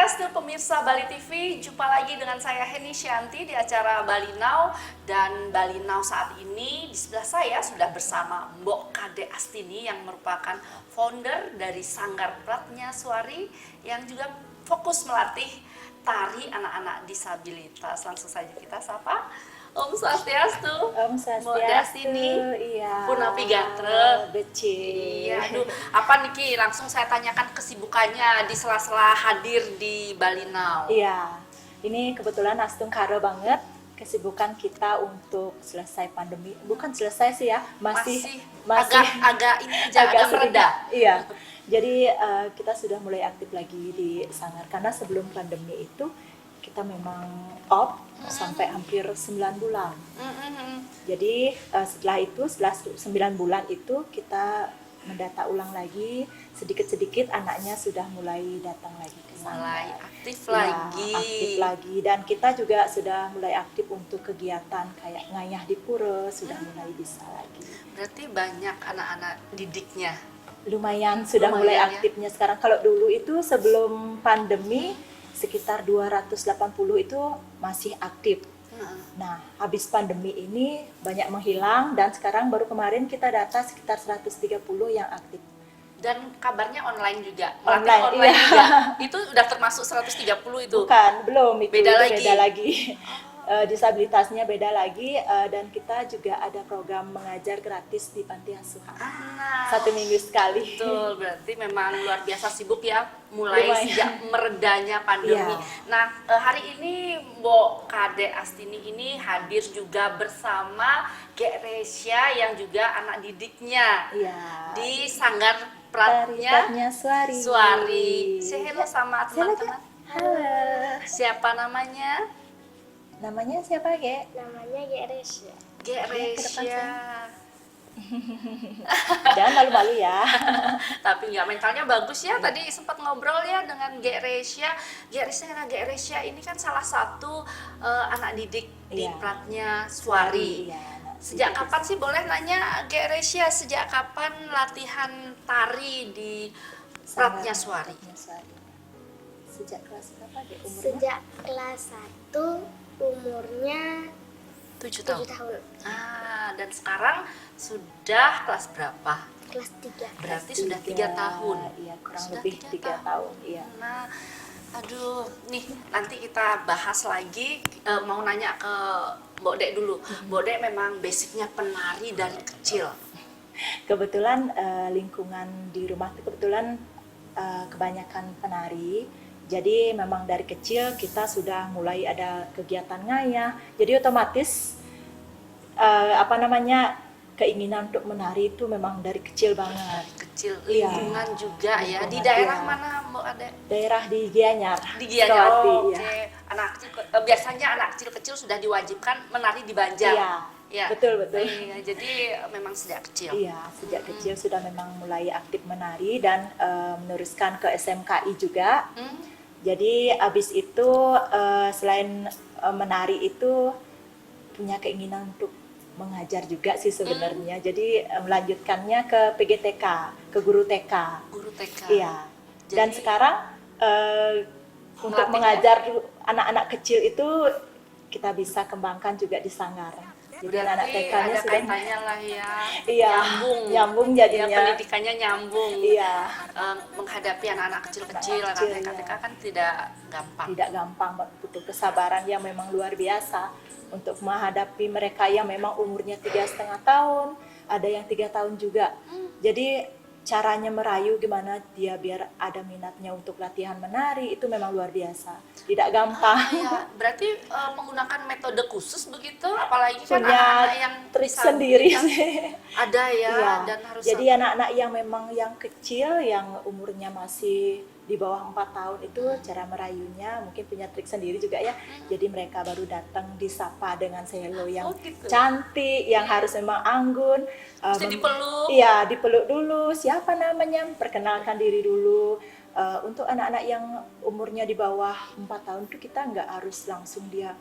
Swastiastu pemirsa Bali TV, jumpa lagi dengan saya Heni Shanti di acara Bali Now. Dan Bali Now saat ini di sebelah saya sudah bersama Mbok Kade Astini yang merupakan founder dari Sanggar Pratnyaswari yang juga fokus melatih tari anak-anak disabilitas. Langsung saja kita sapa. Om Swastiastu. Om Mbok Dastini. iya. Punapi Gatre. Becik. Iya, aduh, apa nih Ki? Langsung saya tanyakan kesibukannya di sela-sela hadir di Bali Now. Iya, ini kebetulan Astung karo banget kesibukan kita untuk selesai pandemi. Bukan selesai sih ya, masih agak ini aja, agak mereda. Iya, jadi kita sudah mulai aktif lagi di Sanggar karena sebelum pandemi itu kita memang off sampai hampir 9 bulan. Jadi setelah 9 bulan itu kita mendata ulang lagi, sedikit-sedikit anaknya sudah mulai datang lagi ke sana. Mulai aktif Ya, lagi. aktif lagi, dan kita juga sudah mulai aktif untuk kegiatan kayak ngayah di pura, sudah mulai bisa lagi. Berarti banyak anak-anak didiknya. Lumayan sudah mulai Ya. aktifnya sekarang. Kalau dulu itu sebelum pandemi sekitar 280 itu masih aktif. Nah, habis pandemi ini banyak menghilang dan sekarang baru kemarin kita data sekitar 130 yang aktif. Dan kabarnya online juga. Online, Melatih online iya. juga. Itu udah termasuk 130 itu. Bukan, belum, itu Beda lagi. beda lagi. Disabilitasnya beda lagi, dan kita juga ada program mengajar gratis di panti asuhan. Nah, 1 minggu sekali. betul, berarti memang luar biasa sibuk ya, mulai Lumayan. sejak meredanya pandemi. Iya. Nah, hari ini Mbok Kade Astini ini hadir juga bersama Gek Resya yang juga anak didiknya Iya. di Sanggar Pratnyaswari. Suari. Say hello sama teman-teman. Halo. Siapa namanya? Namanya siapa, Ge? Namanya Geresya. Gek ke depan Resya. Jangan malu-malu ya. Tapi nggak, mentalnya bagus ya. Tadi sempat ngobrol ya dengan Gek Resya. Gek Resya ini kan salah satu anak didik di Iya. Pratnyaswari. Iya. Sejak kapan sih, boleh nanya Gek Resya, sejak kapan latihan tari di Pratnyaswari? Sejak kelas berapa, Ge? Umurnya? Sejak kelas 1 umurnya 7 7 tahun. tahun. Dan sekarang sudah kelas berapa? Kelas 3. Berarti sudah 3 tahun. Iya, kurang Sudah lebih 3 3 tahun. Iya. Nah, aduh, nih nanti kita bahas lagi. Mau nanya ke Mbok Dek dulu. Mbok Dek memang basicnya penari dari kecil. Kebetulan lingkungan di rumah itu kebetulan kebanyakan penari. Jadi memang dari kecil kita sudah mulai ada kegiatan ngayah. Jadi otomatis keinginan untuk menari itu memang dari kecil banget. Kecil, Iya. lingkungan juga ya. Di Lingkungan, daerah iya. mana Mbok Dek? Daerah di Gianyar. Di Gianyar. Sukawati, Oh, iya. oke. Anak kecil, biasanya anak kecil-kecil sudah diwajibkan menari di Banjar. Iya. Ya. Betul. Iya, jadi memang sejak kecil. Iya, sejak kecil sudah memang mulai aktif menari dan meneruskan ke SMKI juga. Jadi abis itu selain menari itu punya keinginan untuk mengajar juga sih sebenarnya. Jadi melanjutkannya ke PGTK, ke guru TK. Guru TK. Iya. Dan Jadi, sekarang untuk melatih mengajar anak-anak kecil itu kita bisa kembangkan juga di Sanggar. Jadi anak-anak berarti TK-nya ada sudah kaitannya lah ya. Iya, nyambung jadinya. Ya, pendidikannya nyambung. Iya. Menghadapi anak-anak kecil-kecil, Anak anak kecil, TK iya. kan tidak gampang. Tidak gampang, butuh kesabaran yang memang luar biasa untuk menghadapi mereka yang memang umurnya 3,5 tahun, ada yang 3 tahun juga. Jadi caranya merayu gimana dia biar ada minatnya untuk latihan menari itu memang luar biasa, tidak gampang. Ya, berarti menggunakan metode khusus begitu, apalagi kan Punya anak-anak yang trik disabilitas sendiri sih. ada ya, Iya. dan harus Jadi anak-anak yang memang yang kecil, yang umurnya masih di bawah 4 tahun itu cara merayunya mungkin punya trik sendiri juga ya. Jadi mereka baru datang disapa dengan selo yang gitu. cantik, yang harus memang anggun. Mesti dipeluk. Iya, dipeluk dulu. Siapa namanya? Perkenalkan diri dulu. Untuk anak-anak yang umurnya di bawah 4 tahun itu kita nggak harus langsung dia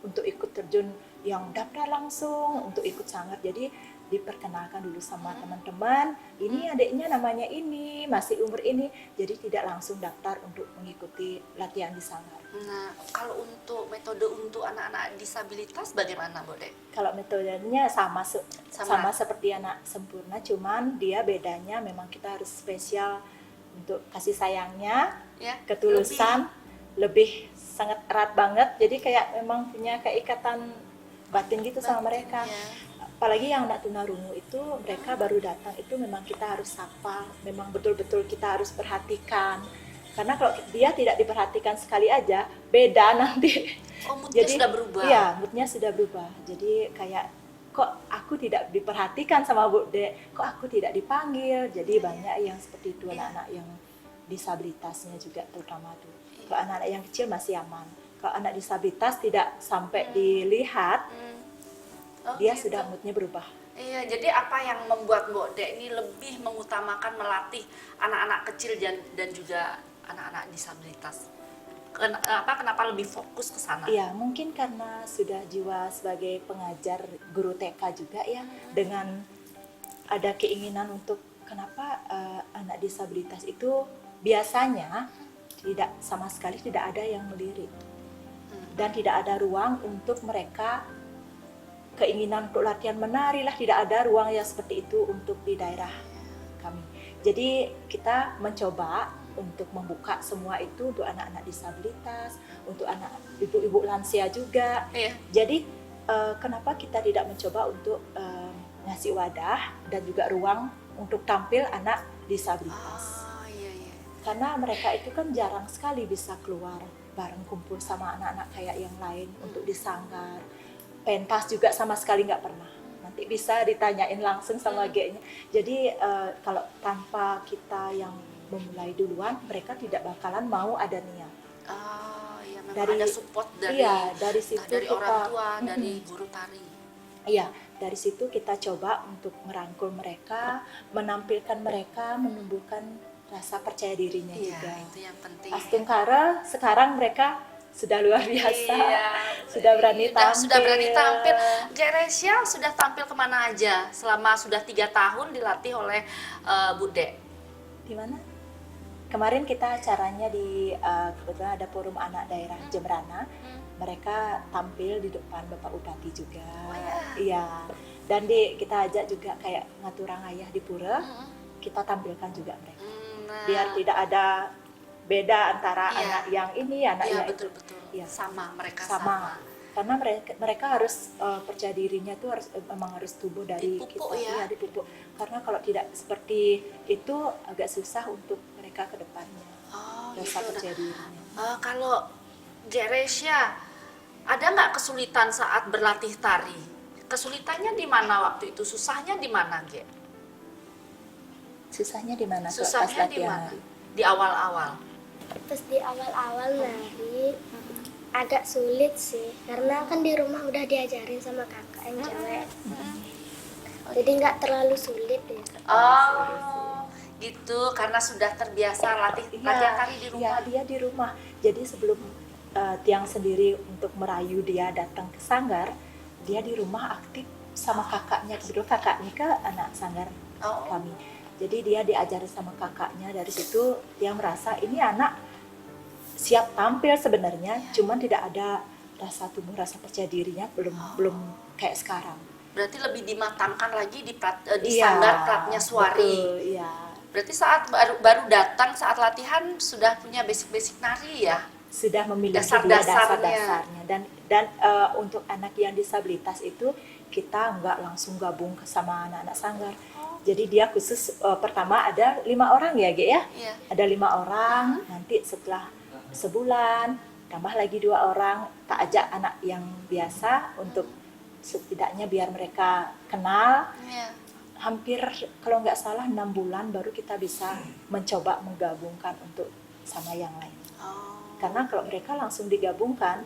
untuk ikut terjun yang daftar langsung untuk ikut sanggar. Jadi diperkenalkan dulu sama teman-teman, ini adiknya namanya ini, masih umur ini, jadi tidak langsung daftar untuk mengikuti latihan di sanggar. Nah, kalau untuk metode untuk anak-anak disabilitas bagaimana, Bu Dek? Kalau metodenya sama Sama. seperti anak sempurna, cuman dia bedanya memang kita harus spesial untuk kasih sayangnya, Ya, ketulusan lebih sangat erat banget. Jadi kayak memang punya keikatan batin gitu sama mereka. ya. Apalagi yang anak tunarungu itu mereka baru datang itu memang kita harus sapa, memang betul-betul kita harus perhatikan. Karena kalau dia tidak diperhatikan sekali aja, beda nanti. Oh, moodnya sudah berubah. Iya, moodnya sudah berubah. Jadi kayak kok aku tidak diperhatikan sama Bu Dek, kok aku tidak dipanggil. Jadi banyak yang seperti itu, anak-anak yang disabilitasnya juga terutama tuh. Kalau anak-anak yang kecil masih aman. Kalau anak disabilitas tidak sampai dilihat, Oh, dia gitu. sudah moodnya berubah. Iya, jadi apa yang membuat Mbok Dek ini lebih mengutamakan melatih anak-anak kecil dan juga anak-anak disabilitas? Kenapa lebih fokus ke sana? Iya, mungkin karena sudah jiwa sebagai pengajar guru TK juga ya, dengan ada keinginan untuk kenapa anak disabilitas itu biasanya tidak sama sekali tidak ada yang melirik dan tidak ada ruang untuk mereka keinginan untuk latihan menari lah, tidak ada ruang yang seperti itu untuk di daerah kami. Jadi kita mencoba untuk membuka semua itu untuk anak-anak disabilitas, untuk anak ibu-ibu lansia juga. Iya. Jadi kenapa kita tidak mencoba untuk ngasih wadah dan juga ruang untuk tampil anak disabilitas? Oh, iya. Karena mereka itu kan jarang sekali bisa keluar bareng kumpul sama anak-anak kayak yang lain untuk di sanggar. Pentas juga sama sekali nggak pernah. Nanti bisa ditanyain langsung sama G-nya. Jadi kalau tanpa kita yang memulai duluan, mereka tidak bakalan mau ada niat. Oh, iya, memang Dari- ada support dari iya, dari situ dari kita- orang tua, dari guru tari. Iya, dari situ kita coba untuk merangkul mereka, menampilkan mereka, menumbuhkan rasa percaya dirinya Iya, juga. itu yang penting. Astungkara sekarang mereka sudah luar biasa, Iya. sudah berani tampil. Sudah berani tampil. Geresia sudah tampil kemana aja selama sudah 3 tahun dilatih oleh Bu Dek? Di mana? Kemarin kita acaranya di kebetulan ada forum anak daerah Jembrana. Mereka tampil di depan Bapak Bupati juga. Oh, ya. Iya. Dan kita ajak juga kayak ngaturang ayah di pura. Kita tampilkan juga mereka. Nah, Biar tidak ada beda antara Iya. anak yang ini, anak iya, yang itu. betul. Iya. Sama, mereka Sama. Karena mereka harus percaya dirinya tuh harus memang harus tumbuh dari Dipupuk kita, ya. iya, dipupuk. Karena kalau tidak seperti itu agak susah untuk mereka ke depannya. Oh, Rasa gitu. percaya dirinya. Kalau Geresia, ada nggak kesulitan saat berlatih tari? Kesulitannya di mana waktu itu? Susahnya di mana, Ge? Susahnya di mana? Kak, pas Susahnya di latihan mana? nari? Di awal-awal. Terus di awal-awal nari agak sulit sih, karena kan di rumah udah diajarin sama kakak yang cewek. Jadi nggak terlalu sulit ya. Oh, gitu. Karena sudah terbiasa latihan tari di rumah. Iya, dia di rumah. Jadi sebelum Tiang sendiri untuk merayu dia datang ke sanggar, dia di rumah aktif sama kakaknya. Kebetulan kakaknya ke anak sanggar Oh. kami. Jadi dia diajari sama kakaknya. Dari situ dia merasa ini anak siap tampil sebenarnya, cuman tidak ada rasa tumbuh, rasa percaya dirinya belum kayak sekarang. Berarti lebih dimatangkan lagi di Iya, sanggar Pratnya Suari. betul, iya. Berarti saat baru datang saat latihan sudah punya basic-basic nari ya? Sudah memiliki Dasar-dasarnya. dasar-dasarnya dan untuk anak yang disabilitas itu kita nggak langsung gabung sama anak-anak sanggar. Jadi dia khusus pertama ada 5 orang ya, Ge ya? Iya. Ada 5 orang. Nanti setelah sebulan tambah lagi 2 orang. Tak ajak anak yang biasa untuk setidaknya biar mereka kenal. Iya. Hampir kalau nggak salah 6 bulan baru kita bisa mencoba menggabungkan untuk sama yang lain. Oh. Karena kalau mereka langsung digabungkan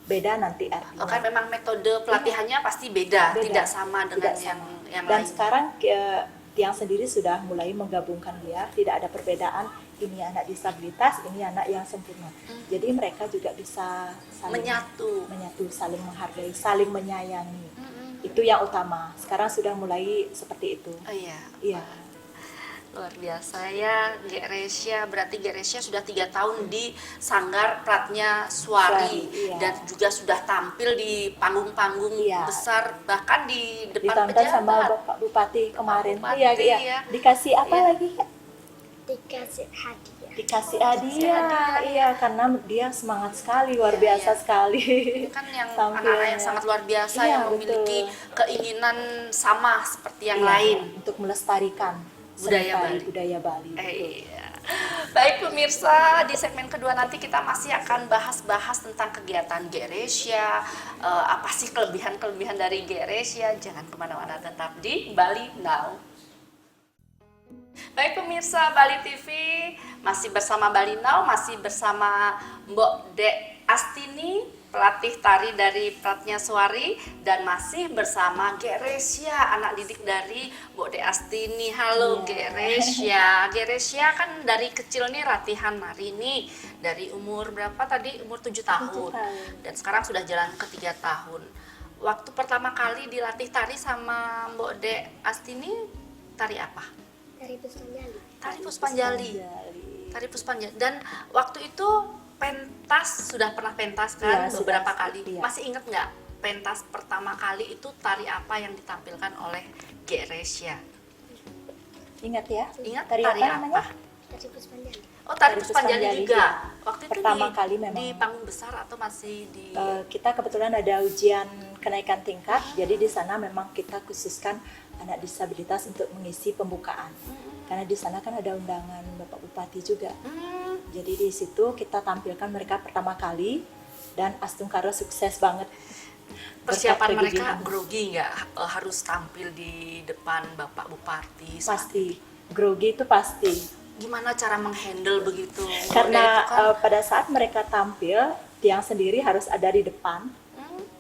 beda nanti artinya. Oh, kan memang metode pelatihannya pasti beda, Beda. tidak sama dengan Tidak sama. yang Dan lain. sekarang Tiang sendiri sudah mulai menggabungkan dia, tidak ada perbedaan ini anak disabilitas, ini anak yang sempurna. Jadi mereka juga bisa saling Menyatu. saling menghargai, saling menyayangi. Mm-mm. Itu yang utama. Sekarang sudah mulai seperti itu. Oh iya. Iya. Luar biasa ya, Geresia. Berarti Geresia sudah 3 tahun di Sanggar Pratnya Suari, Suari, iya. dan juga sudah tampil di panggung-panggung Iya. besar, bahkan di depan Ditonton sama pejabat. Bapak Bupati kemarin. Bupati, Iya, iya. ya. Dikasih apa Iya. lagi? Kak? Dikasih hadiah. Dikasih hadiah. Iya, karena dia semangat sekali, luar Iya, biasa iya. sekali. Ini kan yang Tampilnya. anak-anak yang sangat luar biasa, Iya, yang memiliki betul. keinginan sama seperti yang Iya, lain. untuk melestarikan Budaya seni tari, Bali. budaya Bali. Iya. Baik pemirsa, di segmen kedua nanti kita masih akan bahas-bahas tentang kegiatan Geresia, apa sih kelebihan-kelebihan dari Geresia. Jangan kemana-mana, tetap di Bali Now. Baik pemirsa Bali TV, masih bersama Bali Now, masih bersama Mbok Dek Astini, pelatih tari dari Pratnya Suari, dan masih bersama Geresia, anak didik dari Mbok Dek Astini. Halo Geresia. Geresia kan dari kecil nih latihan nari nih, dari umur berapa tadi? Umur 7 tahun. tahun. Dan sekarang sudah jalan ke 3 tahun. Waktu pertama kali dilatih tari sama Mbok Dek Astini, tari apa? Dari Puspanjali. Tari Puspanjali. Puspanjali. Tari Puspanjali. Dan waktu itu pentas, sudah pernah pentas kan Iya, beberapa sudah, kali. iya. Masih ingat nggak pentas pertama kali itu tari apa yang ditampilkan oleh Geresia? Ingat ya? Ingat Tari apa namanya? Dari Puspanjali. Oh, tari Tari Puspanjali Puspanjali, juga. iya. Waktu itu Pertama di, kali memang. di panggung besar atau masih di Kita kebetulan ada ujian kenaikan tingkat, jadi di sana memang kita khususkan anak disabilitas untuk mengisi pembukaan. Karena di sana kan ada undangan Bapak Bupati juga. Jadi di situ kita tampilkan mereka pertama kali, dan Astungkara sukses banget. persiapan Berkat mereka kegigihan. grogi nggak harus tampil di depan Bapak Bupati? Pasti grogi itu pasti. Gimana cara menghandle begitu? Karena Itu kan, pada saat mereka tampil, tiang sendiri harus ada di depan.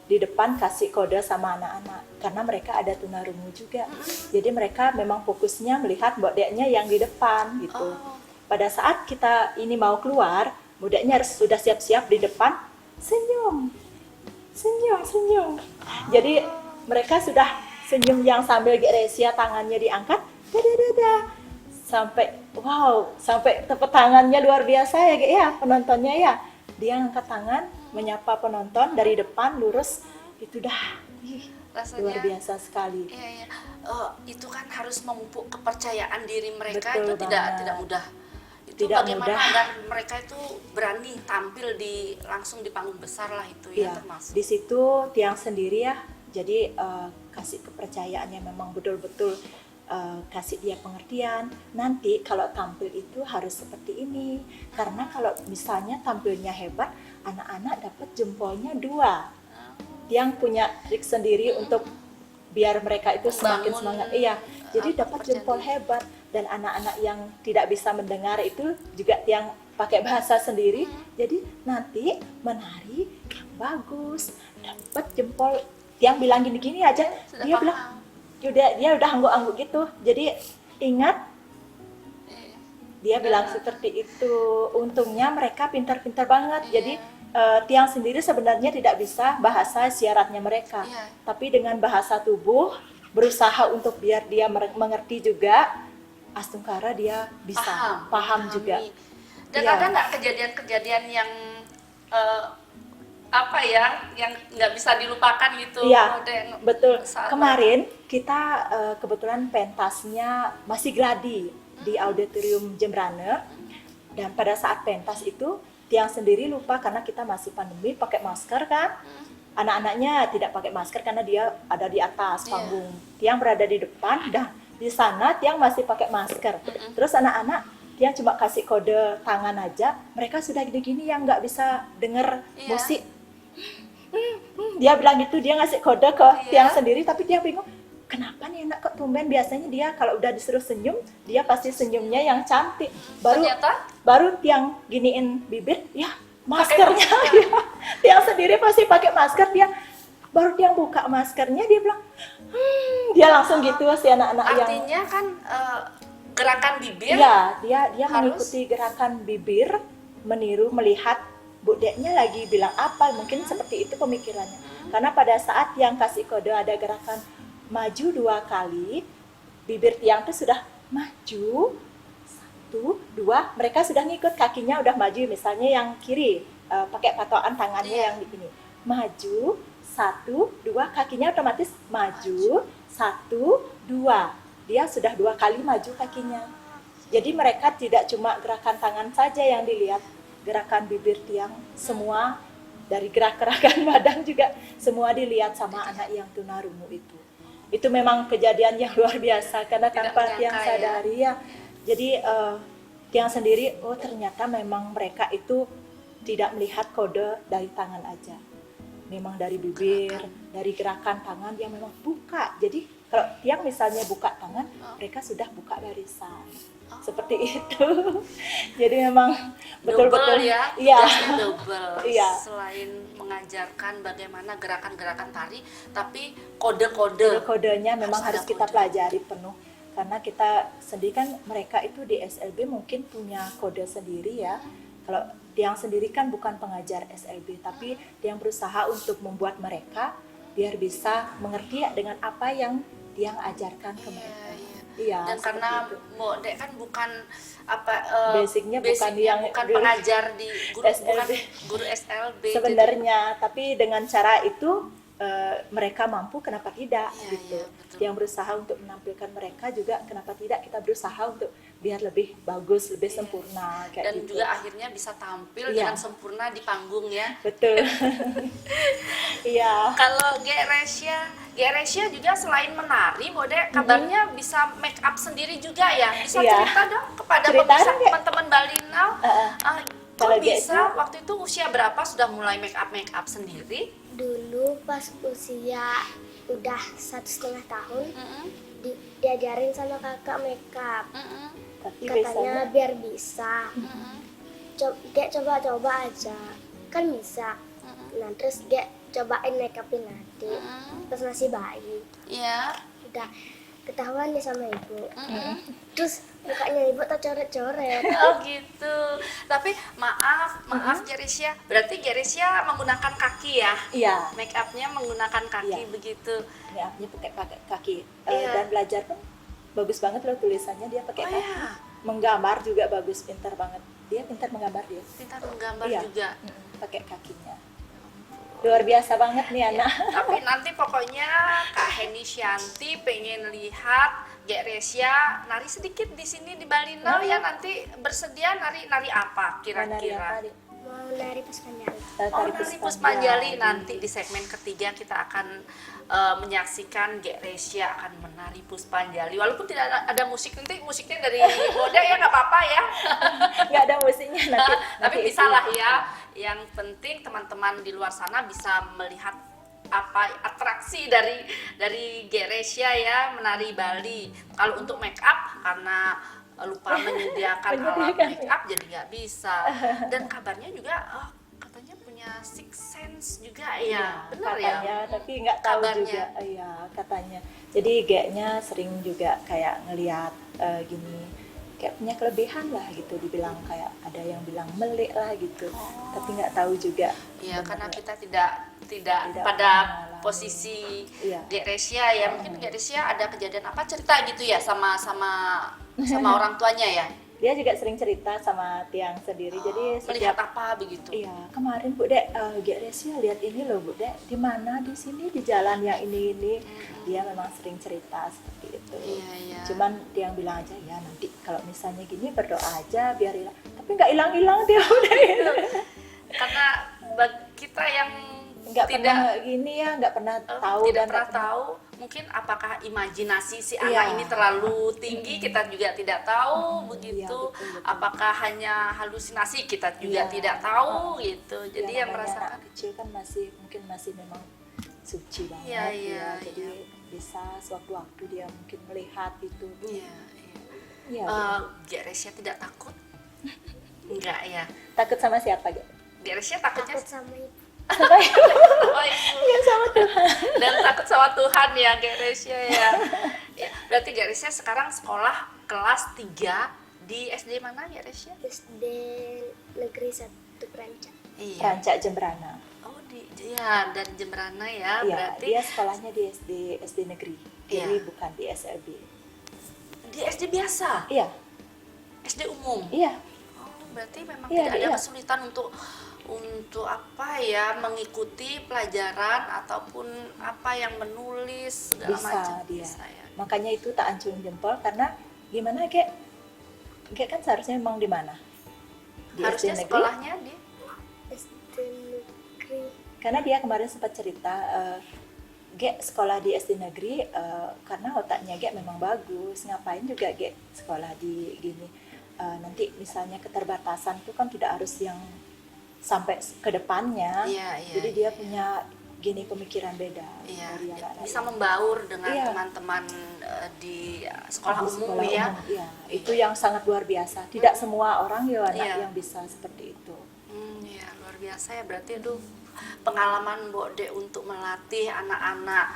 Di depan kasih kode sama anak-anak, karena mereka ada tunarungu juga. Jadi mereka memang fokusnya melihat Mbok Deknya yang di depan gitu. Oh. Pada saat kita ini mau keluar, Mbok Deknya harus sudah siap-siap di depan, senyum, senyum, senyum. Jadi mereka sudah senyum yang sambil Geresia tangannya diangkat, dadah, sampai wow, sampai tepuk tangannya luar biasa ya, Ge, ya, penontonnya ya. Dia angkat tangan, menyapa penonton dari depan lurus, itu dah rasanya luar biasa sekali. Iya, iya. Itu kan harus memupuk kepercayaan diri mereka. Betul Itu banget. tidak mudah. Itu Tidak bagaimana mudah. agar mereka itu berani tampil langsung di panggung besar lah itu ya, Ya, termasuk. di situ tiang sendiri ya, jadi kasih kepercayaannya memang betul-betul kasih dia pengertian. Nanti kalau tampil itu harus seperti ini, karena kalau misalnya tampilnya hebat, anak-anak dapat jempolnya 2. Tiang punya trik sendiri untuk biar mereka itu semakin Membangun, semangat. Iya, jadi dapat kepercayaan jempol diri. hebat. Dan anak-anak yang tidak bisa mendengar itu juga tiang pakai bahasa sendiri. Jadi nanti menari yang bagus, dapat jempol. Tiang bilang gini-gini aja, Sudah dia paham. bilang dia udah angguk-angguk gitu. Jadi ingat, Iya. dia bilang seperti itu. Untungnya mereka pintar-pintar banget. Iya. Jadi tiang sendiri sebenarnya tidak bisa bahasa isyaratnya mereka, Iya. tapi dengan bahasa tubuh berusaha untuk biar dia mengerti juga. Astungkara dia bisa paham juga. memahami. Dan Iya. ada nggak kejadian-kejadian yang apa ya, yang nggak bisa dilupakan gitu? Iya, Ada yang betul. saat- Kemarin kita kebetulan pentasnya masih gladi di Auditorium Jembrane, dan pada saat pentas itu tiang sendiri lupa karena kita masih pandemi pakai masker kan. Anak-anaknya tidak pakai masker karena dia ada di atas Iya. panggung. Tiang berada di depan, dah di sana tiang masih pakai masker. Terus anak-anak tiang cuma kasih kode tangan aja, mereka sudah gini-gini yang nggak bisa denger Iya. musik. Dia bilang gitu, dia ngasih kode ke Iya. tiang sendiri, tapi dia bingung kenapa nih anak kok tumben. Biasanya dia kalau udah disuruh senyum, dia pasti senyumnya yang cantik. Ternyata Baru tiang giniin bibir, ya maskernya ya. Tiang sendiri pasti pakai masker. Dia baru tiang buka maskernya, dia bilang dia langsung gitu si anak-anak yang artinya kan gerakan bibir iya, dia harus- mengikuti gerakan bibir, meniru, melihat Bu Deknya lagi bilang apa, mungkin seperti itu pemikirannya. Karena pada saat yang kasih kode ada gerakan maju 2 kali, bibir tiang tuh sudah maju 1, 2, mereka sudah ngikut, kakinya udah maju, misalnya yang kiri pakai patokan tangannya yang di ini, maju 1, 2, kakinya otomatis maju 1, 2, dia sudah 2 kali maju kakinya. Jadi mereka tidak cuma gerakan tangan saja yang dilihat, gerakan bibir tiang, semua dari gerak-gerakan badan juga semua dilihat sama anak yang tunarungu itu. Itu memang kejadian yang luar biasa karena Tidak tanpa menyangka tiang ya. sadari ya. Jadi tiang sendiri, oh ternyata memang mereka itu tidak melihat kode dari tangan aja. Memang dari bibir, dari gerakan tangan yang memang buka. Jadi kalau tiang misalnya buka tangan, mereka sudah buka barisan. Seperti itu. Jadi memang betul-betul double ya, iya. tugasnya double. Iya. Selain mengajarkan bagaimana gerakan-gerakan tari, tapi kode-kode. Kodenya memang Harus harus ada kita kode. pelajari penuh. Karena kita sendiri kan, mereka itu di SLB mungkin punya kode sendiri ya. Kalau Tiang sendiri kan bukan pengajar SLB, tapi Tiang berusaha untuk membuat mereka biar bisa mengerti dengan apa yang Tiang ajarkan ke mereka. Iya, Dan seperti karena itu. Mbok Dek kan bukan apa Basicnya bukan yang bukan guru pengajar di guru bukan SLB. guru SLB. Sebenarnya, tapi dengan cara itu mereka mampu, kenapa tidak Iya, gitu. iya, betul. Yang berusaha untuk menampilkan mereka juga, kenapa tidak kita berusaha untuk biar lebih bagus, lebih sempurna kayak Dan gitu. juga akhirnya bisa tampil Iya. dengan sempurna di panggung ya. Betul. Iya. Kalau Geresia juga selain menari, Bode kabarnya bisa make up sendiri juga ya. Bisa Iya. cerita dong kepada Ceritain pemirsa nggak? teman-teman Balinau. Kalau Kok dia bisa waktu itu usia berapa sudah mulai make up sendiri? Dulu pas usia udah 1,5 tahun Mm-mm, diajarin sama kakak makeup. mm-mm, Tapi Katanya biasanya biar bisa. mm-mm, Kayak coba-coba aja. Kan bisa. mm-mm, Nah terus kayak cobain makeupin adik. mm-mm. Pas masih bayi. Iya. Udah ketahuan nih sama ibu. mm-mm. Terus mukanya ibu tuh coret-coret. Oh gitu. Tapi maaf Geresia. Berarti Geresia menggunakan kaki ya? iya, Make upnya menggunakan kaki Iya. begitu. make-upnya pakai kaki. Iya. Dan belajar pun bagus banget loh, tulisannya dia pakai Oh kaki. ya, Menggambar juga bagus, pintar banget. Dia pintar menggambar dia. pintar menggambar Iya. juga. Pakai kakinya. Luar biasa banget nih anak. Tapi nanti pokoknya Kak Heni Shanti pengen lihat Geresia nari sedikit di sini di Balinau ya. Nanti bersedia nari apa Nari kira-kira? apa, Dik? Mau nari Puspanjali. Oh, nari Puspanjali. Nanti di segmen ketiga kita akan menyaksikan Geresia akan menari Puspanjali. Walaupun tidak ada musik, nanti musiknya dari Boda ya, nggak apa-apa ya. Nggak ada musiknya nanti. Tapi nanti bisa itu. lah ya. Yang penting teman-teman di luar sana bisa melihat apa atraksi dari Geresia ya, menari Bali. Kalau untuk make up karena lupa menyediakan alat make up jadi nggak bisa. Dan kabarnya juga katanya punya six sense juga ya, benar ya? Katanya, tapi nggak tahu Kabarnya. juga. Iya, katanya. Jadi G-nya sering juga kayak ngelihat gini, kayak punya kelebihan lah gitu, dibilang kayak ada yang bilang melik lah gitu. Tapi nggak tahu juga. Iya, benar karena nggak. kita tidak Tidak pada mengalami. posisi Iya. Geresia ya. Mungkin Geresia ada kejadian apa cerita gitu ya sama orang tuanya ya. Dia juga sering cerita sama Tiang sendiri. Jadi Melihat setiap apa begitu. iya, kemarin Bu Dek, Geresia lihat ini loh Bu Dek, di mana, di sini, di jalan yang ini. Dia memang sering cerita seperti itu. Iya, iya. Cuman Tiang bilang aja, ya nanti kalau misalnya gini berdoa aja biar hilang. Tapi nggak hilang-hilang dia udah. Karena kita yang Nggak pernah gini ya, nggak pernah tahu tidak dan pernah nggak tahu, mungkin apakah imajinasi si Iya. anak ini terlalu tinggi, kita juga tidak tahu begitu. Iya, betul. Apakah hanya halusinasi, kita juga Iya. tidak tahu gitu. Jadi yang namanya merasakan anak kecil kan mungkin masih memang suci banget Iya, ya. iya, Jadi iya. bisa sewaktu-waktu dia mungkin melihat itu. iya, Iya. Geresia tidak takut? Enggak ya. Takut sama siapa gitu? Geresia takutnya Takut sama ibu. oh, Ibu. Iya, sama Tuhan. Dan takut sama Tuhan ya Geresia ya. Ya, berarti Geresia sekarang sekolah kelas 3 di SD mana Geresia? SD Negeri 1 Perancang. Iya. Rancak Jembrana. Oh, ya dari Jembrana ya, Iya, berarti dia sekolahnya di SD negeri, jadi Iya. bukan di SLB. di SD biasa, Iya, SD umum. iya, Oh, berarti memang Iya, tidak ada iya. kesulitan untuk apa ya, mengikuti pelajaran ataupun apa yang menulis segala bisa macam. dia. Bisa ya. Makanya itu tak acung jempol karena gimana Gek kan seharusnya memang di mana? Di Harusnya SD negeri. sekolahnya di SD negeri. Karena dia kemarin sempat cerita, Gek sekolah di SD negeri karena otaknya Gek memang bagus. Ngapain juga Gek sekolah di gini? Nanti misalnya keterbatasan itu kan tidak harus yang sampai ke depannya. Iya, iya, Jadi dia iya. punya gini pemikiran beda Iya, dari anak-anak bisa yang- membaur dengan Iya. teman-teman di sekolah di umum sekolah ya. umum, iya. Itu yang sangat luar biasa. Tidak semua orang ya anak Iya. yang bisa seperti itu. Ya luar biasa ya, berarti aduh pengalaman Mbok De untuk melatih anak-anak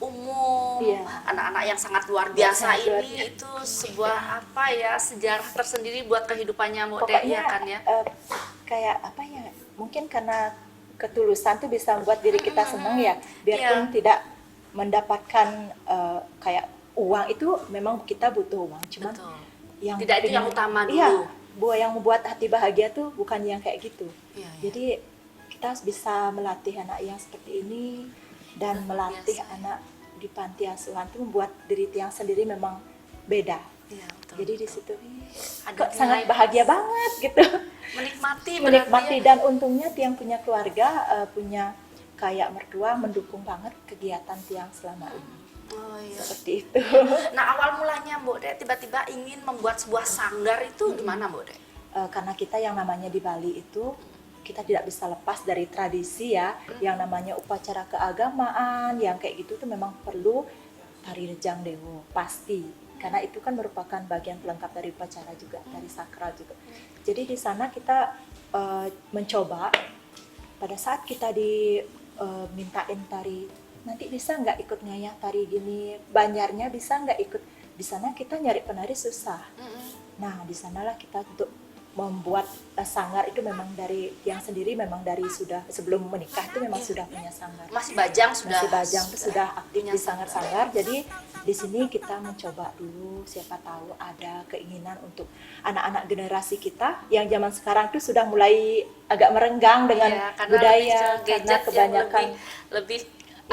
umum, Iya. anak-anak yang sangat luar biasa Sangat luar ini itu sebuah apa ya, sejarah tersendiri buat kehidupannya Mbok De Pokoknya ya kan ya. kayak apa ya? Mungkin karena ketulusan tuh bisa membuat diri kita senang ya, biarpun Iya. tidak mendapatkan kayak uang itu memang kita butuh uang, cuman Betul. yang Tidak itu yang utama dulu. Iya, yang membuat hati bahagia tuh bukan yang kayak gitu. Iya, iya. Jadi kita bisa melatih anak yang seperti ini dan Luar melatih biasa, ya. anak di panti asuhan tuh membuat diri tiang sendiri memang beda. Iya, betul. Jadi di situ Ada kok nilai sangat bahagia banget gitu. menikmati Menikmati berarti ya. dan untungnya tiang punya keluarga, punya kayak mertua mendukung banget kegiatan tiang selama ini. Oh iya. Seperti itu. Nah, awal mulanya Mbok De tiba-tiba ingin membuat sebuah sanggar itu gimana Mbok De? Karena kita yang namanya di Bali itu kita tidak bisa lepas dari tradisi ya, yang namanya upacara keagamaan yang kayak gitu tuh memang perlu tari rejang dewo pasti, karena itu kan merupakan bagian pelengkap dari upacara juga, dari sakral juga. Jadi di sana kita mencoba pada saat kita dimintain tari, nanti bisa nggak ikut ngayah tari gini, Banjarnya bisa nggak ikut. Di sana kita nyari penari susah. Nah, di sanalah kita untuk membuat sanggar itu memang dari yang sendiri, memang dari sudah sebelum menikah itu memang sudah punya sanggar. Masih Bajang sudah. Masih Bajang itu sudah aktif punya di sanggar-sanggar. Jadi di sini kita mencoba dulu, siapa tahu ada keinginan untuk anak-anak generasi kita yang zaman sekarang itu sudah mulai agak merenggang dengan Iya, karena budaya, lebih ke karena gadget yang kebanyakan lebih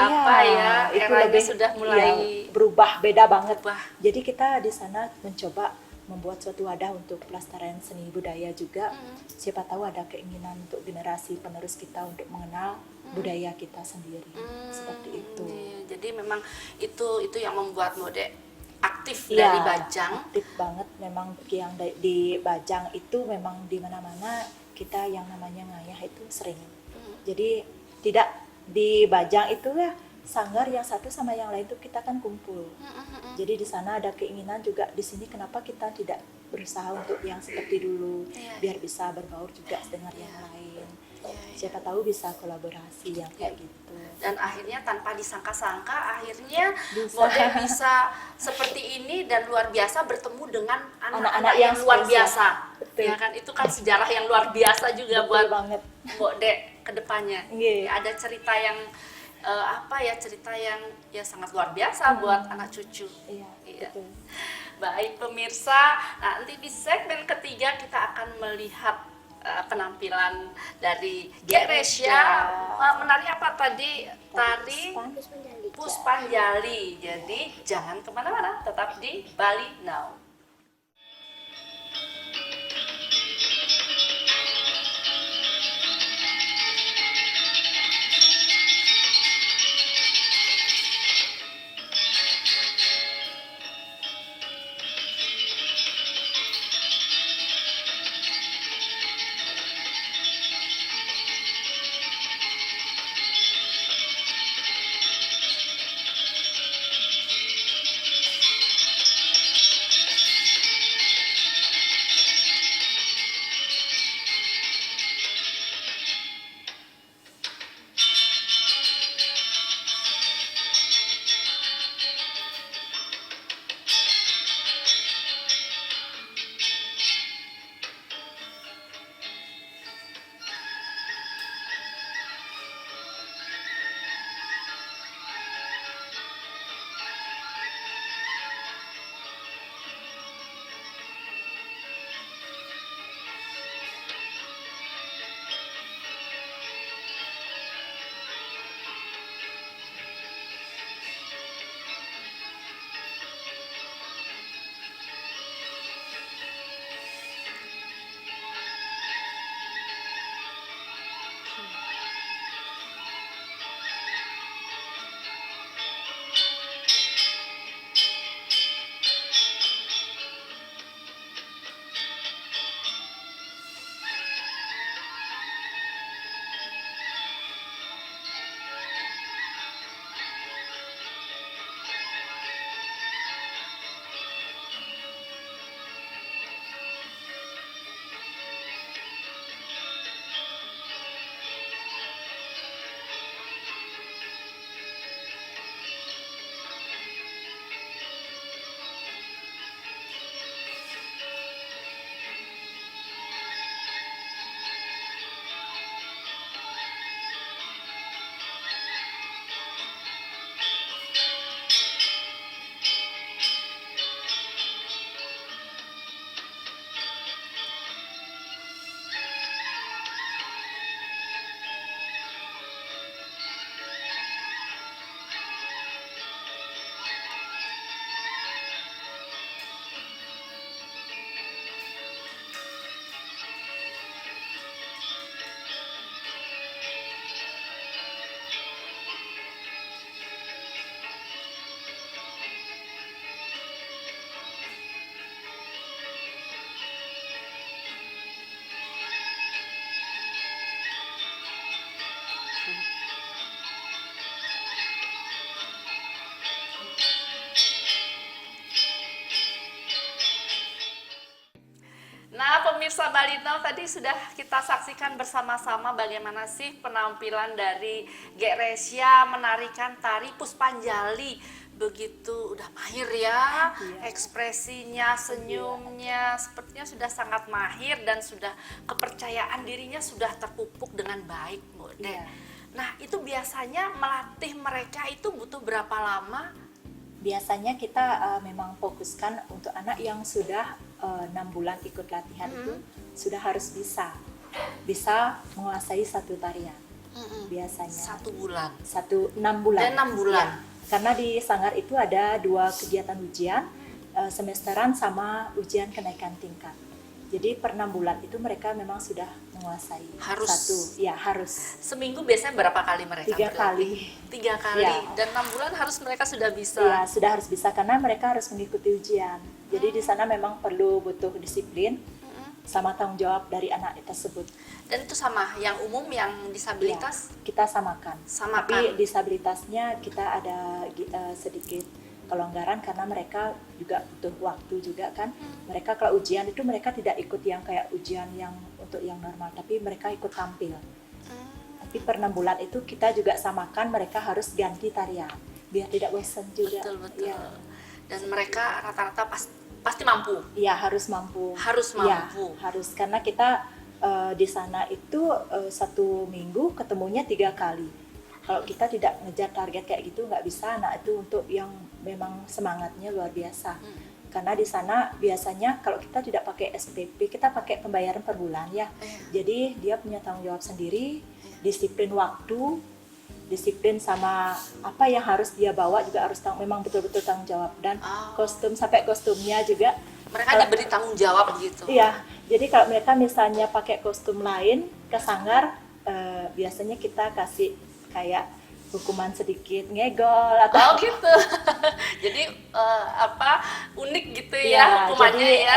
iya, apa ya, itu eranya lebih sudah mulai iya, berubah, beda banget. berubah. Jadi kita di sana mencoba membuat suatu wadah untuk pelestarian seni budaya juga. Siapa tahu ada keinginan untuk generasi penerus kita untuk mengenal budaya kita sendiri. Seperti itu. Iya, jadi memang itu yang membuat Mbok De aktif Iya, dari Bajang. aktif banget memang yang di Bajang itu memang di mana-mana kita yang namanya ngayah itu sering. Jadi tidak di Bajang itu ya sanggar yang satu sama yang lain itu kita kan kumpul. Jadi di sana ada keinginan juga, di sini kenapa kita tidak berusaha untuk yang seperti dulu, Iya. biar bisa berbaur juga dengan yang lain. Siapa tahu bisa kolaborasi yang kayak gitu. Dan akhirnya tanpa disangka-sangka akhirnya Bisa. Mbok De bisa seperti ini dan luar biasa bertemu dengan Anak-anak anak-anak yang yang luar spesial. biasa. Betul. Ya kan, itu kan sejarah yang luar biasa juga Betul buat banget. Mbok De ke depannya. Iya. Ya, ada cerita yang cerita yang ya sangat luar biasa buat anak cucu. Iya, Iya. betul. Baik pemirsa, nanti di segmen ketiga kita akan melihat penampilan dari Geresya. Menari apa tadi? Tari Puspanjali. Puspanjali. Jadi jangan kemana-mana, tetap di Bali Now. pemirsa Balinau, tadi sudah kita saksikan bersama-sama bagaimana sih penampilan dari Gek Resya menarikan tari Puspanjali. Begitu udah mahir ya, ekspresinya, senyumnya, sepertinya sudah sangat mahir dan sudah kepercayaan dirinya sudah terpupuk dengan baik, Bu Dek. Iya. Nah, itu biasanya melatih mereka itu butuh berapa lama? Biasanya kita memang fokuskan untuk anak yang sudah 6 bulan ikut latihan itu sudah harus bisa menguasai satu tarian. Biasanya 1 bulan. 6 bulan. Dan 6 bulan. Ya, karena di Sanggar itu ada 2 kegiatan ujian, semesteran sama ujian kenaikan tingkat. Jadi per 6 bulan itu mereka memang sudah menguasai Harus. harus. Seminggu biasanya berapa kali mereka 3 berlatih? 3 kali. Ya. Dan 6 bulan harus mereka sudah bisa. Ya, sudah harus bisa karena mereka harus mengikuti ujian. Jadi di sana memang perlu butuh disiplin sama tanggung jawab dari anak tersebut. Dan itu sama, yang umum, yang disabilitas? Ya, kita samakan. Samakan. Tapi disabilitasnya kita ada sedikit kelonggaran karena mereka juga butuh waktu juga kan. Mereka kalau ujian itu mereka tidak ikut yang kayak ujian yang untuk yang normal, tapi mereka ikut tampil. Tapi per 6 bulan itu kita juga samakan, mereka harus ganti tarian biar tidak bosan juga. Betul. Ya. Dan mereka rata-rata pasti mampu. Iya, harus mampu. Harus Iya, mampu. harus karena kita di sana itu 1 minggu ketemunya 3 kali. Kalau kita tidak ngejar target kayak gitu nggak bisa. Nah, itu untuk yang memang semangatnya luar biasa. Karena di sana biasanya kalau kita tidak pakai SPP, kita pakai pembayaran per bulan ya. Jadi dia punya tanggung jawab sendiri, disiplin waktu, disiplin sama apa yang harus dia bawa juga harus memang betul-betul tanggung jawab. Dan kostum sampai kostumnya juga Mereka diberi tanggung jawab gitu. iya. Jadi kalau mereka misalnya pakai kostum lain ke Sanggar, biasanya kita kasih kayak hukuman sedikit, ngegol atau Oh gitu. Jadi unik gitu ya ya, hukumannya jadi ya.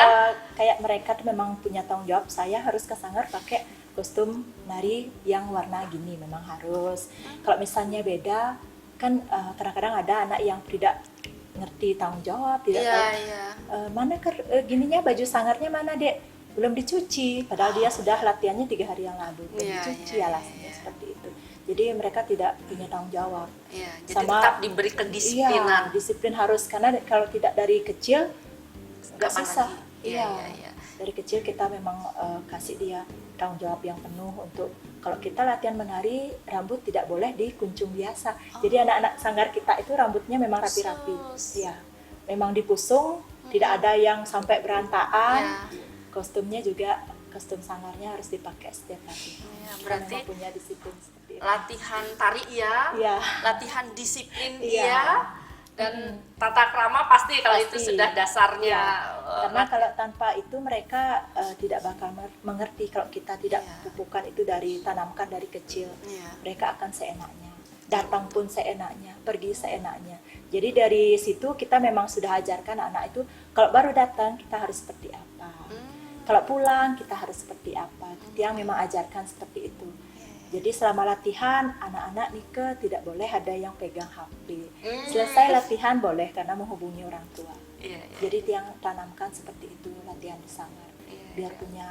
kayak mereka tuh memang punya tanggung jawab. Saya harus ke Sanggar pakai kostum nari yang warna gini, memang harus. Kalau misalnya beda, kan kadang-kadang ada anak yang tidak ngerti tanggung jawab, tidak Iya, tahu iya. mana gininya baju Sanggarnya mana dek, belum dicuci, padahal dia sudah latihannya 3 hari yang lalu, belum Iya, dicuci iya, alasannya iya. seperti itu. Jadi mereka tidak punya tanggung jawab. Iya, jadi Sama- tetap diberi kedisiplinan. Iya, disiplin harus, karena kalau tidak dari kecil nggak Kapan susah. lagi? Iya, iya. Dari kecil kita memang kasih dia tanggung jawab yang penuh untuk kalau kita latihan menari, rambut tidak boleh dikuncung biasa. Jadi anak-anak Sanggar kita itu rambutnya memang rapi-rapi. Khusus. Iya, memang dipusung, tidak ada yang sampai berantakan. Iya. Kostumnya juga kostum Sanggarnya harus dipakai setiap hari. Iya, Kita berarti memang punya disiplin seperti itu. latihan tari iya, Iya. latihan disiplin Iya. iya, dan tata krama pasti kalau itu Pasti. sudah dasarnya. Iya. Karena kalau tanpa itu mereka tidak bakal mengerti kalau kita tidak Iya. pupukkan itu tanamkan dari kecil. Iya. Mereka akan seenaknya. Datang pun seenaknya, pergi seenaknya. Jadi dari situ kita memang sudah ajarkan anak itu kalau baru datang kita harus seperti apa. Kalau pulang kita harus seperti apa. Yang memang ajarkan seperti itu. Jadi selama latihan anak-anak Nike tidak boleh ada yang pegang HP. Selesai latihan boleh karena menghubungi orang tua. Iya, iya. Jadi yang tanamkan seperti itu latihan di Sanggar. Iya, Biar iya. punya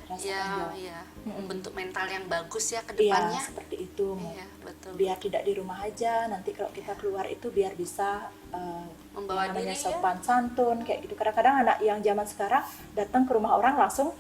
rasa Iya, tanggung jawab. iya. Membentuk mental yang bagus ya ke Iya, depannya. seperti itu. Iya, betul. Biar tidak di rumah aja, nanti kalau kita keluar itu biar bisa Membawa yang namanya diri, ya. sopan santun kayak gitu. Kadang-kadang anak yang zaman sekarang datang ke rumah orang langsung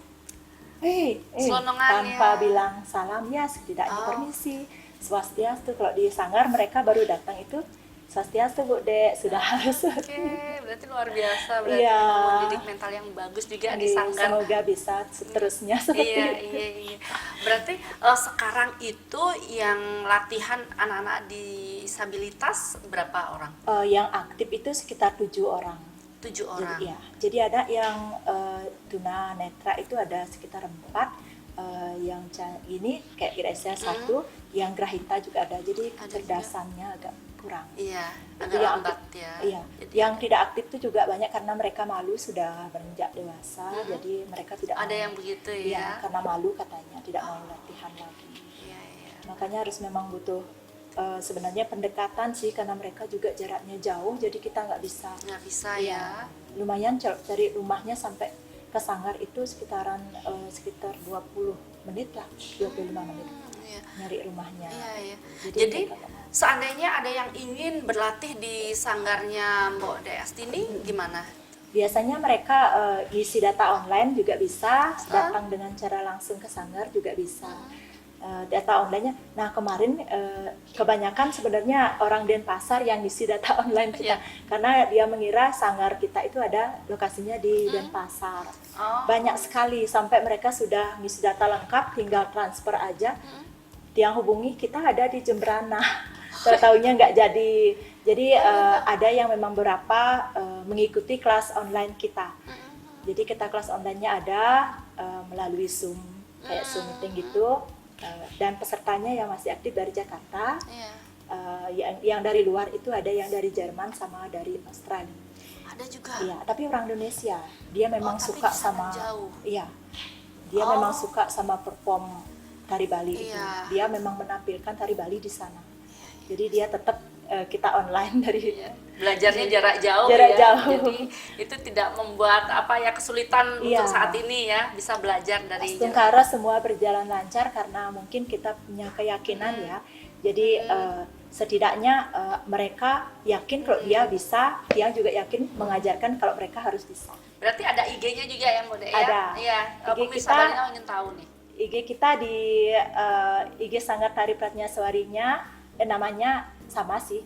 Selonongan, tanpa ya. bilang salam ya, setidaknya Oh. permisi, swastiastu. Kalau di Sanggar mereka baru datang itu swastiastu Bu Dek, sudah harus. Oke, berarti luar biasa, berarti Iya. memang mendidik mental yang bagus juga di Sanggar. Semoga bisa seterusnya seperti Iya, itu. iya. Berarti sekarang itu yang latihan anak-anak disabilitas berapa orang? Yang aktif itu sekitar 7 orang. 7 orang. Jadi, ya, jadi ada yang tuna netra itu ada sekitar 4, yang ini kayak Gracia 1, yang Grahita juga ada. Jadi Ada kecerdasannya agak kurang. Iya, Itu agak yang lambat aktif, ya. Iya. Jadi Yang tidak aktif itu juga banyak karena mereka malu sudah beranjak dewasa, jadi mereka tidak ada mau. yang begitu Iya, ya. karena malu katanya tidak mau latihan lagi. Iya, iya. Makanya harus memang butuh sebenarnya pendekatan sih karena mereka juga jaraknya jauh, jadi kita nggak bisa. Nggak bisa Iya. ya. Lumayan dari rumahnya sampai ke Sanggar itu sekitar 20 menit lah, 25 menit Iya. nyari rumahnya. Iya. Jadi Jadi seandainya ada yang ingin berlatih di sanggarnya Mbok De Astini, gimana? biasanya mereka isi data online juga bisa, datang dengan cara langsung ke Sanggar juga bisa. Data online-nya. Nah, kemarin kebanyakan sebenarnya orang Denpasar yang ngisi data online kita, karena dia mengira Sanggar kita itu ada lokasinya di Denpasar. Oh. Banyak sekali, sampai mereka sudah ngisi data lengkap, tinggal transfer aja. Yang hubungi kita ada di Jembrana. Tahu-taunya nggak jadi. Jadi ada yang memang beberapa mengikuti kelas online kita. Jadi kita kelas online-nya ada melalui Zoom, kayak Zoom meeting gitu. Dan pesertanya yang masih aktif dari Jakarta, yang dari luar itu ada yang dari Jerman sama dari Australia. Ada juga. Iya, tapi orang Indonesia. Dia memang tapi suka di sana sama, jauh. iya, dia memang suka sama perform tari Bali itu. Iya. Dia memang menampilkan tari Bali di sana. Jadi dia tetap kita online dari Belajarnya jarak jauh Jarak ya. jauh. Jadi itu tidak membuat kesulitan Iya. untuk saat ini ya, bisa belajar dari jarak. Tungkara semua berjalan lancar karena mungkin kita punya keyakinan ya. Jadi setidaknya mereka yakin kalau dia bisa, dia juga yakin mengajarkan kalau mereka harus bisa. Berarti ada IG-nya juga ya Mbak De ya? Ada. Iya, IG pemirsa kita- Balinau ingin tahu nih. IG kita di IG Sanggar Tari Pratnyaswarinya namanya sama sih,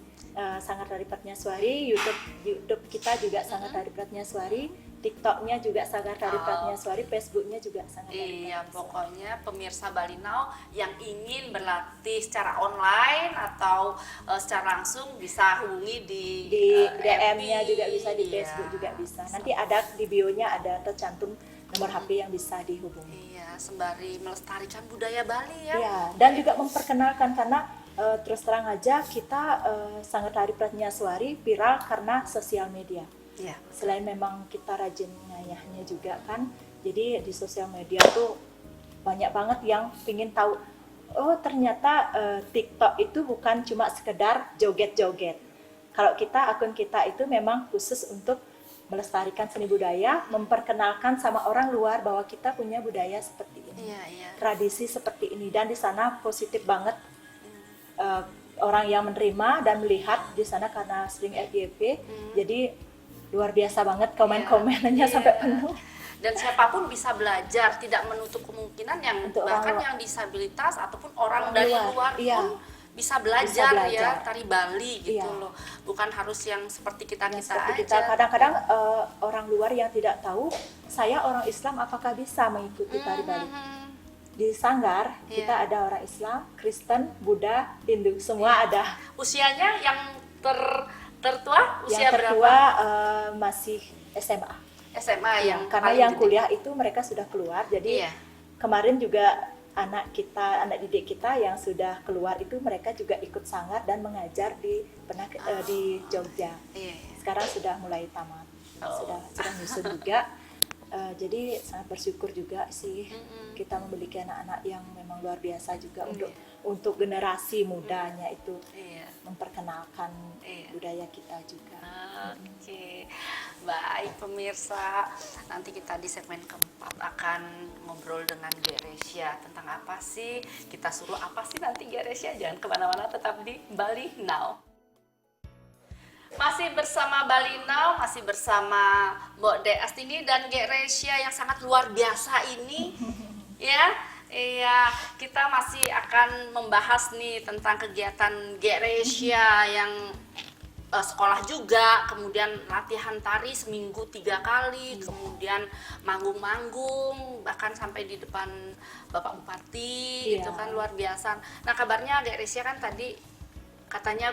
Sanggar Tari Pratnyaswari. YouTube kita juga Sanggar Tari Pratnyaswari, TikToknya juga Sanggar Tari Pratnyaswari, Facebooknya juga Sanggar Tari Iya, Pratnyaswari. pokoknya pemirsa Balinau yang ingin berlatih secara online atau secara langsung bisa hubungi di DM-nya FB. juga bisa, di Iya. Facebook juga bisa. Nanti ada di bio-nya ada tercantum nomor HP yang bisa dihubungi. Iya, sembari melestarikan budaya Bali ya. Iya, dan juga memperkenalkan karena terus terang aja kita Sanggar Tari Pratnyaswari viral karena sosial media. Iya. Selain memang kita rajin ngayahnya juga kan, jadi di sosial media tuh banyak banget yang pingin tahu, oh ternyata TikTok itu bukan cuma sekedar joget-joget. Kalau kita, akun kita itu memang khusus untuk melestarikan seni budaya, memperkenalkan sama orang luar bahwa kita punya budaya seperti ini, Iya. tradisi seperti ini, dan di sana positif banget orang yang menerima dan melihat di sana karena sering FYP, jadi luar biasa banget komen-komenannya sampai penuh. Dan siapapun bisa belajar, tidak menutup kemungkinan yang Untuk bahkan orang yang disabilitas ataupun orang Orang dari luar, luar iya. pun bisa belajar, ya belajar. tari Bali gitu Iya. loh. Bukan harus yang seperti kita Yang kita seperti aja. kita kadang-kadang orang luar yang tidak tahu, saya orang Islam apakah bisa mengikuti tari Bali? Di Sanggar kita Iya. ada orang Islam, Kristen, Buddha, Hindu, semua ada. Usianya yang tertua usia Yang tertua berapa? masih SMA. SMA yang Karena paling yang gede. kuliah itu mereka sudah keluar. Jadi Iya. kemarin juga anak didik kita yang sudah keluar itu mereka juga ikut Sanggar dan mengajar di di Jogja. Iya. Sekarang sudah mulai tamat, sudah nyusun juga. Jadi sangat bersyukur juga sih kita memiliki anak-anak yang memang luar biasa juga untuk generasi mudanya itu Iya. memperkenalkan Iya. budaya kita juga. Oke, baik pemirsa, nanti kita di segmen keempat akan ngobrol dengan Geresia tentang apa sih, kita suruh apa sih nanti Geresia, jangan kemana-mana, tetap di Bali Now. Masih bersama Bali Now, masih bersama Mbok De Astini dan Geresia yang sangat luar biasa ini, ya. Iya, kita masih akan membahas nih tentang kegiatan Geresia yang sekolah juga, kemudian latihan tari seminggu 3 kali, kemudian manggung-manggung, bahkan sampai di depan Bapak Bupati, Iya. itu kan luar biasa. Nah kabarnya Geresia kan tadi katanya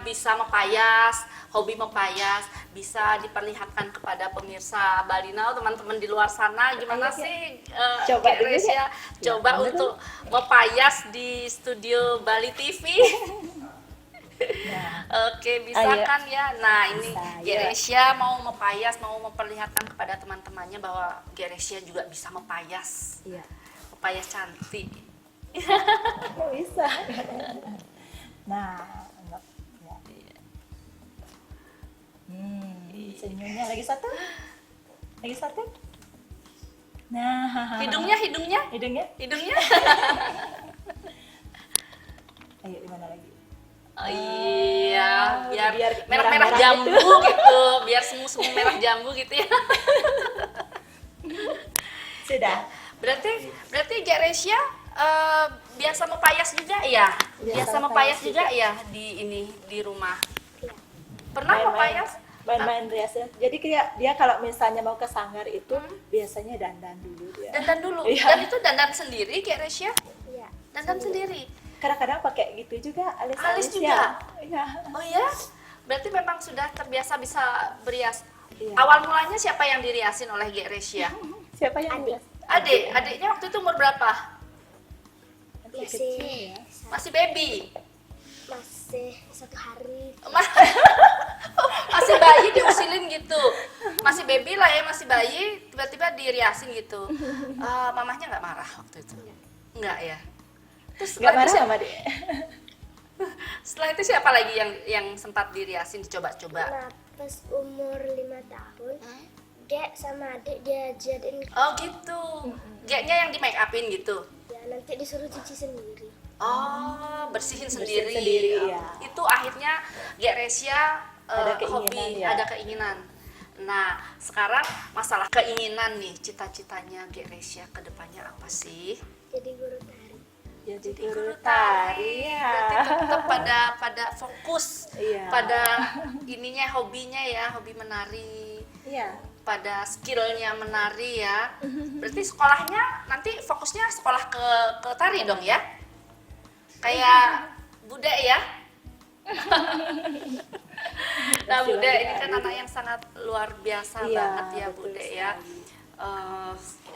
bisa mempayas, hobi mempayas, bisa diperlihatkan kepada pemirsa Bali Now, teman-teman di luar sana, gimana Ayo, sih Coba dulu Geresia ya. coba Ya, untuk mempayas di studio Bali TV. Nah, Oke, bisa Ayo. kan ya? Nah, ini Bisa, ayo. Geresia mau mempayas, mau memperlihatkan kepada teman-temannya bahwa Geresia juga bisa mempayas. iya. Mempayas cantik. Kok bisa? Nah, enggak. Ya. Senyumnya lagi satu. Lagi satu. Nah, Hidungnya. hidungnya. Ayo, di mana lagi? Oh, iya, biar biar merah-merah merah-merah jambu gitu, biar semu-semu merah jambu gitu ya. Sudah. Berarti Geresia biasa mempayas juga ya? Biasa mempayas juga ya di rumah. Iya. Pernah mempayas? Main-main riasnya. Jadi kayak dia kalau misalnya mau ke sanggar itu biasanya dandan dulu dia. Dandan dulu. Iya. Dan itu dandan sendiri Geresia? Iya. Dandan sendiri. Kadang-kadang pakai gitu juga Alis juga? ya. Iya. Oh ya? Berarti memang sudah terbiasa bisa berias. Iya. Awal mulanya siapa yang diriasin oleh Geresia? Siapa yang Adik. Adiknya waktu itu umur berapa? Masih Masih baby. masih 1 hari. Masih bayi diusilin gitu. Masih baby lah ya, masih bayi tiba-tiba diriasin gitu. Mamahnya nggak marah waktu itu? Nggak ya? Terus Nggak setelah itu marah siapa, sama dia. setelah itu siapa lagi yang sempat diriasin, dicoba-coba? Nah, pas umur 5 tahun, Gek sama adik diajarin Oh gitu. Geknya yang di make upin gitu. ya nanti disuruh cuci sendiri. Oh, bersihin Bersihin sendiri. sendiri, iya. Itu akhirnya Geresia Ada keinginan, hobi, ya. ada keinginan. Nah, sekarang masalah keinginan nih, cita-citanya Geresia ke depannya apa sih? Jadi guru tari. Jadi guru tari ya. Berarti tetap pada fokus Iya. pada ininya, hobinya ya, hobi menari. Iya. Pada skillnya menari ya. Berarti sekolahnya nanti fokusnya sekolah ke tari dong ya? Kayak Bude ya? Nah Bude ini kan anak yang sangat luar biasa Iya, banget ya betul Bude ya. sekali.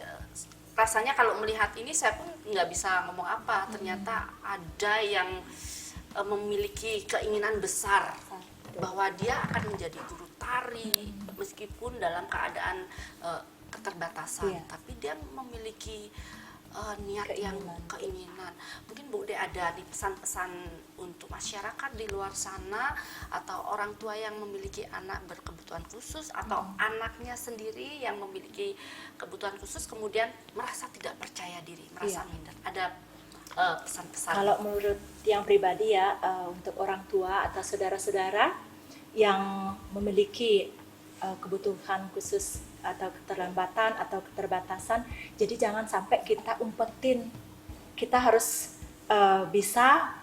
Rasanya kalau melihat ini saya pun nggak bisa ngomong apa. Ternyata ada yang memiliki keinginan besar bahwa dia akan menjadi guru tari meskipun dalam keadaan keterbatasan, Iya. tapi dia memiliki niat yang Keinginan. keinginan. Mungkin Bu De ada di pesan-pesan untuk masyarakat di luar sana atau orang tua yang memiliki anak berkebutuhan khusus atau anaknya sendiri yang memiliki kebutuhan khusus kemudian merasa tidak percaya diri, merasa Iya. minder. Ada pesan-pesan? Kalau menurut yang pribadi ya, untuk orang tua atau saudara-saudara yang memiliki kebutuhan khusus atau keterlambatan atau keterbatasan, jadi jangan sampai kita umpetin. Kita harus bisa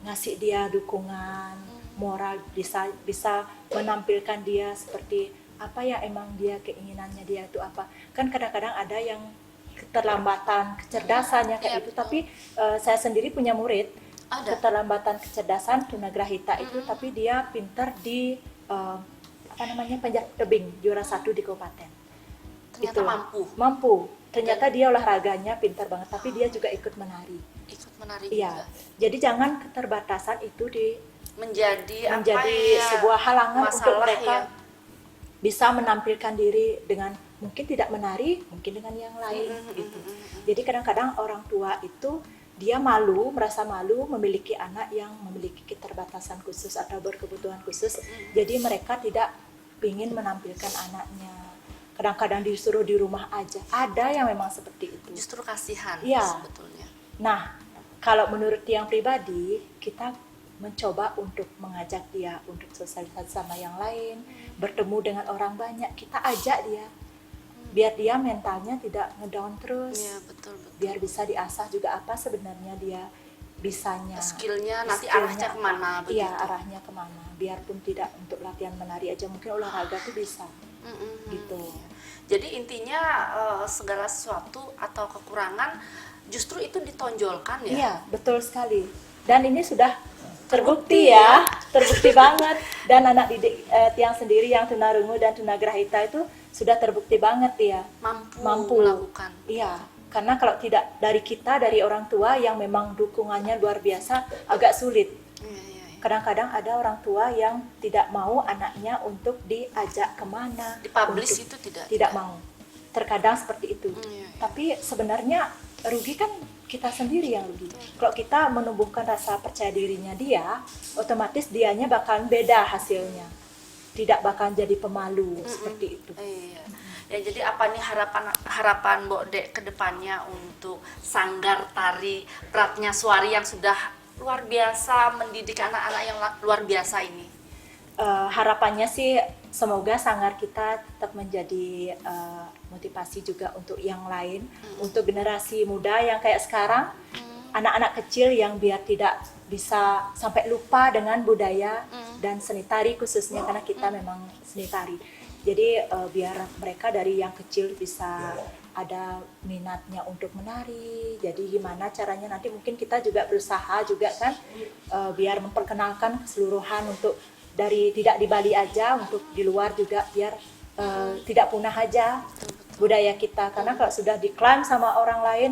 ngasih dia dukungan moral, bisa menampilkan dia seperti apa ya emang dia keinginannya dia itu apa. Kan kadang-kadang ada yang keterlambatan kecerdasannya kayak Iya, itu, betul. tapi saya sendiri punya murid Ada. keterlambatan kecerdasan tunagrahita itu, tapi dia pintar di panjat tebing, juara 1 di kabupaten. Ternyata Itu. mampu Ternyata dia olahraganya pintar banget, tapi dia juga ikut menari. ikut menari Iya. juga. Jadi jangan keterbatasan itu menjadi Menjadi apa ya, sebuah halangan untuk masalah mereka ya. bisa menampilkan diri dengan mungkin tidak menari, mungkin dengan yang lain gitu. Jadi kadang-kadang orang tua itu dia merasa malu memiliki anak yang memiliki keterbatasan khusus atau berkebutuhan khusus. Jadi mereka tidak ingin menampilkan anaknya. Kadang-kadang disuruh di rumah aja. Ada yang memang seperti itu. Justru kasihan Iya. sebetulnya. Nah, kalau menurut yang pribadi, kita mencoba untuk mengajak dia untuk sosialisasi sama yang lain, bertemu dengan orang banyak, kita ajak dia. Biar dia mentalnya tidak ngedown terus. Iya, betul. Biar bisa diasah juga apa sebenarnya dia bisanya. Skillnya nanti Skillnya arahnya kemana begitu. Iya, arahnya kemana. Biarpun tidak untuk latihan menari aja, mungkin olahraga tuh bisa. Gitu. Jadi intinya segala sesuatu atau kekurangan justru itu ditonjolkan ya. Iya, betul sekali. Dan ini sudah terbukti ya, terbukti banget. Dan anak didik Tiang sendiri yang tunarungu dan tunagrahita itu sudah terbukti banget ya. Mampu melakukan. Iya, karena kalau tidak dari kita, dari orang tua yang memang dukungannya luar biasa, agak sulit. Iya. Kadang-kadang ada orang tua yang tidak mau anaknya untuk diajak kemana. Dipublish untuk- itu tidak mau. Terkadang seperti itu. Iya. Tapi sebenarnya rugi kan kita sendiri yang rugi. Kalau kita menumbuhkan rasa percaya dirinya dia, otomatis dianya bakal beda hasilnya. tidak bakal jadi pemalu seperti itu. Iya. Ya jadi apa nih harapan Mbok Dek ke depannya untuk Sanggar Tari Pratnyaswari yang sudah luar biasa mendidik anak-anak yang luar biasa ini? Harapannya sih semoga sanggar kita tetap menjadi motivasi juga untuk yang lain, untuk generasi muda yang kayak sekarang, anak-anak kecil yang biar tidak bisa sampai lupa dengan budaya dan seni tari khususnya karena kita memang seni tari. Jadi biar mereka dari yang kecil bisa ada minatnya untuk menari. Jadi gimana caranya nanti mungkin kita juga berusaha juga kan biar memperkenalkan keseluruhan untuk dari tidak di Bali aja, untuk di luar juga biar tidak punah aja budaya kita. Karena kalau sudah diklaim sama orang lain,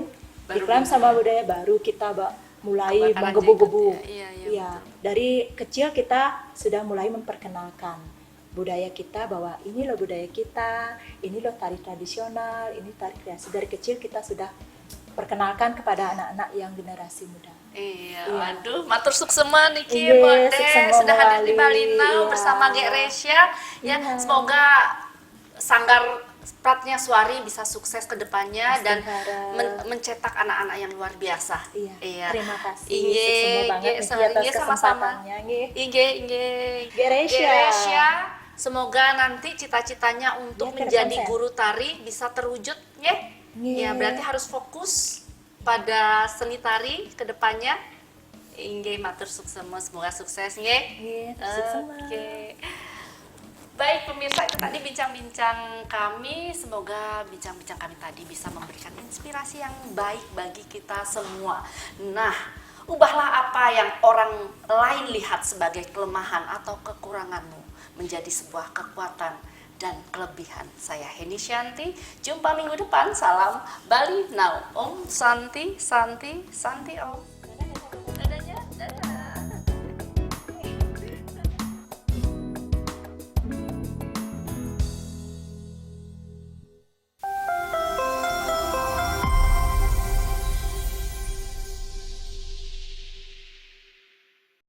diklaim sama budaya baru kita mulai menggebu-gebu. Iya, dari kecil kita sudah mulai memperkenalkan budaya kita bahwa ini loh budaya kita, ini loh tari tradisional, ini tari kreasi. Dari kecil kita sudah perkenalkan kepada anak-anak yang generasi muda. Iya, waduh, matur suksema niki Iya, Mbok Dek suksema sudah hadir di Bali, Balinau iya. bersama Gek Resya. Ya, Iya. semoga Sanggar Pratnyaswari bisa sukses ke depannya dan mencetak anak-anak yang luar biasa. Iya. Terima kasih. Iya, Suksema banget Gek, niki atas sama-sama. kesempatannya. Nggih. Iya. Gek Resya. Gek Resya. Semoga nanti cita-citanya untuk Ya, ke depan menjadi saya. guru tari bisa terwujud, ya. Nggih. Ya, berarti harus fokus pada seni tari ke depannya. Inggih matur suksema, semoga sukses nggih. Nggih, suksema. Oke. Baik pemirsa, itu tadi bincang-bincang kami. Semoga bincang-bincang kami tadi bisa memberikan inspirasi yang baik bagi kita semua. Nah, ubahlah apa yang orang lain lihat sebagai kelemahan atau kekuranganmu menjadi sebuah kekuatan dan kelebihan. Saya Heni Shanti, jumpa minggu depan. Salam Bali Now. Om Santi, Santi, Santi Om.